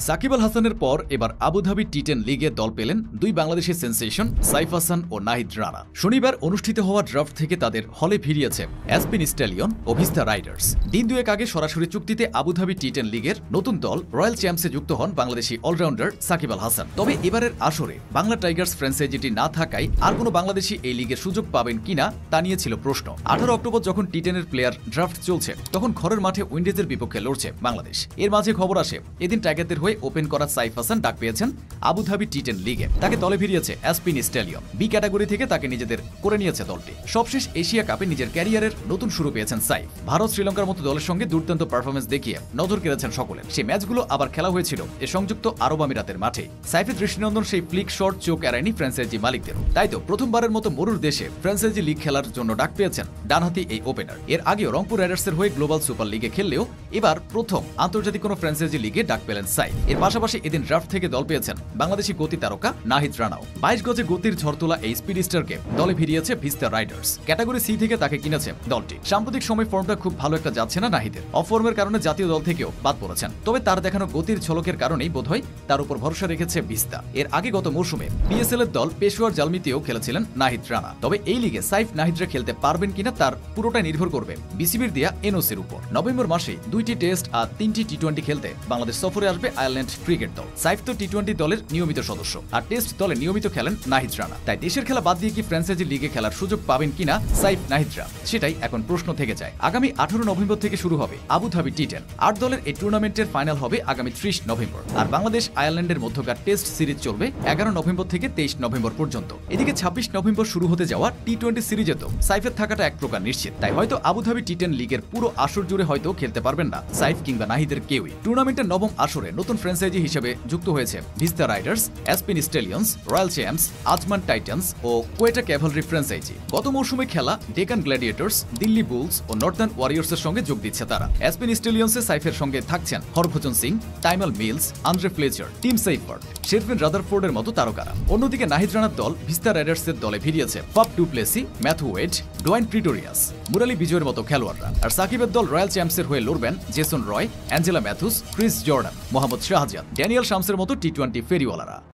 সাকিব আল হাসানের পর এবার আবুধাবি টি10 লিগে দল পেলেন দুই বাংলাদেশি সেন্সেশন সাইফ হাসান ও নাহিদ রানা। শনিবার অনুষ্ঠিত হওয়া ড্রাফট থেকে তাদের হলে ফিরিয়েছে অ্যাসপিন স্ট্যালিয়ন ও ভিস্তা রাইডার্স। দিন দুয়েক আগে সরাসরি চুক্তিতে আবুধাবি টি10 লিগের নতুন দল রয়্যাল চ্যাম্পসে যুক্ত হন বাংলাদেশি অলরাউন্ডার সাকিব আল হাসান। তবে এবারের আসরে বাংলা টাইগার্স ফ্র্যাঞ্চাইজিটি না থাকায় আর কোনো বাংলাদেশি এই লিগের সুযোগ পাবেন কিনা তা নিয়ে ছিল প্রশ্ন। 18 অক্টোবর যখন টি10 প্লেয়ার ড্রাফট চলছে তখন ঘরের মাঠে উইন্ডিজের বিপক্ষে লড়ছে বাংলাদেশ। এর মাঝে খবর আসে এদিন টাইগারদের হয়ে ওপেন করা সাইফ হাসান ডাক পেয়েছেন আবুধাবি টি10 লিগে। তাকে দলে ফিরিয়েছে অ্যাসপিন স্ট্যালিয়ন। বি ক্যাটাগরি থেকে তাকে নিজেদের করে নিয়েছে দলটি। সবশেষ এশিয়া কাপে নিজের ক্যারিয়ারের নতুন শুরু পেয়েছেন সাইফ। ভারত শ্রীলঙ্কার মতো দলের সঙ্গে দুর্দান্ত পারফরমেন্স দেখিয়ে নজর কেড়েছেন সকলের। সেই ম্যাচগুলো আবার খেলা হয়েছিল এ সংযুক্ত আরব আমিরাতের মাঠে। সাইফের দৃষ্টিনন্দন সেই ফ্লিক শট চোখ এড়ায়নি ফ্র্যাঞ্চাইজি মালিকদেরও। তাই তো প্রথমবারের মতো মরুর দেশে ফ্র্যাঞ্চাইজি লিগ খেলার জন্য ডাক পেয়েছেন ডানহাতি এই ওপেনার। এর আগেও রংপুর রাইডার্সের হয়ে গ্লোবাল সুপার লিগে খেললেও এবার প্রথম আন্তর্জাতিক কোনো ফ্র্যাঞ্চাইজি লিগে ডাক পেলেন সাইফ। এর পাশাপাশি এদিন ড্রাফট থেকে দল পেয়েছেন বাংলাদেশি গতি তারকা নাহিদ রানাও। 22 গজে গতির ঝড় তোলা এই স্পিড স্টারকে দলে ফিরিয়েছে ভিস্তা রাইডার্স। ক্যাটাগরি সি থেকে তাকে কিনেছে দলটি। সাম্প্রতিক সময় ফর্মটা খুব ভালো একটা যাচ্ছে না নাহিদের। অফ ফর্মের কারণে জাতীয় দল থেকেও বাদ পড়েছেন। তবে তার দেখানো গতির ঝলকের কারণেই বোধহয় তার উপর ভরসা রেখেছে ভিস্তা। এর আগে গত মৌসুমে পিএসএল এর দল পেশোয়ার জালমিতেও খেলেছিলেন নাহিদ রানা। তবে এই লিগে সাইফ নাহিদরা খেলতে পারবেন কিনা তার পুরোটাই নির্ভর করবে বিসিবির দেয়া এনওসির উপর। নভেম্বর মাসে 2টি টেস্ট আর 3টি টি20 খেলতে বাংলাদেশ সফরে আসবে আয়ারল্যান্ড ক্রিকেট দল। সাইফ তো টি20 দলের নিয়মিত সদস্য আর টেস্ট দলে নিয়মিত খেলেন নাহিদ রানা। তাই দেশের খেলা বাদ দিয়ে কি ফ্র্যাঞ্চাইজি লিগে খেলার সুযোগ পাবেন কিনা সাইফ নাহিদরা, সেটাই এখন প্রশ্ন থেকে যায়। আগামী 18 নভেম্বর থেকে শুরু হবে আবুধাবি টি10। 8 দলের এই টুর্নামেন্টের ফাইনাল হবে আগামী 30 নভেম্বর। আর বাংলাদেশ আয়ারল্যান্ডের মধ্যকার টেস্ট সিরিজ চলবে 11 নভেম্বর থেকে 23 নভেম্বর পর্যন্ত। এদিকে 26 নভেম্বর শুরু হতে যাওয়া টি20 সিরিজে তো সাইফের থাকাটা এক প্রকার নিশ্চিত। তাই হয়তো আবুধাবি টি10 লিগের পুরো আসর জুড়ে হয়তো খেলতে পারবেন না সাইফ কিংবা নাহিদের কেউই। টুর্নামেন্টের নবম আসরে নতুন ফ্র্যাঞ্চাইজি হিসেবে যুক্ত হয়েছে Vista Riders, Aspin Stallions, Royal Champs, Ajman Titans ও কোয়েটা ক্যাভালরি ফ্র্যাঞ্চাইজি। গত মৌসুমে খেলা ডেকান গ্ল্যাডিয়েটর্স, দিল্লি বুলস ও নর্দার্ন ওয়ারিয়র্সের সঙ্গে যোগ দিচ্ছে তারা। অ্যাসপিন স্ট্যালিয়ন্সে সাইফের সঙ্গে থাকছেন Harbhajan Singh, Tymal Mills, Andre Fletcher, Tim Seifert, Sherfane রাদারফোর্ডের মতো তারকারা। অন্যদিকে নাহিদ রানার দল ভিস্তা রাইডার্সের দলে ফিরিয়েছে Faf du Plessis, Matthew Wade, Dwaine Pretorius, Murali বিজয়ের মতো খেলোয়াড়রা। আর সাকিবের দল রয়্যাল চ্যাম্পসের হয়ে লড়বেন Jason Roy, Angelo Mathews, Chris Jordan, Mohammad Shahzad, Daniel শামসের মতো টি20 ফেরিওয়ালারা।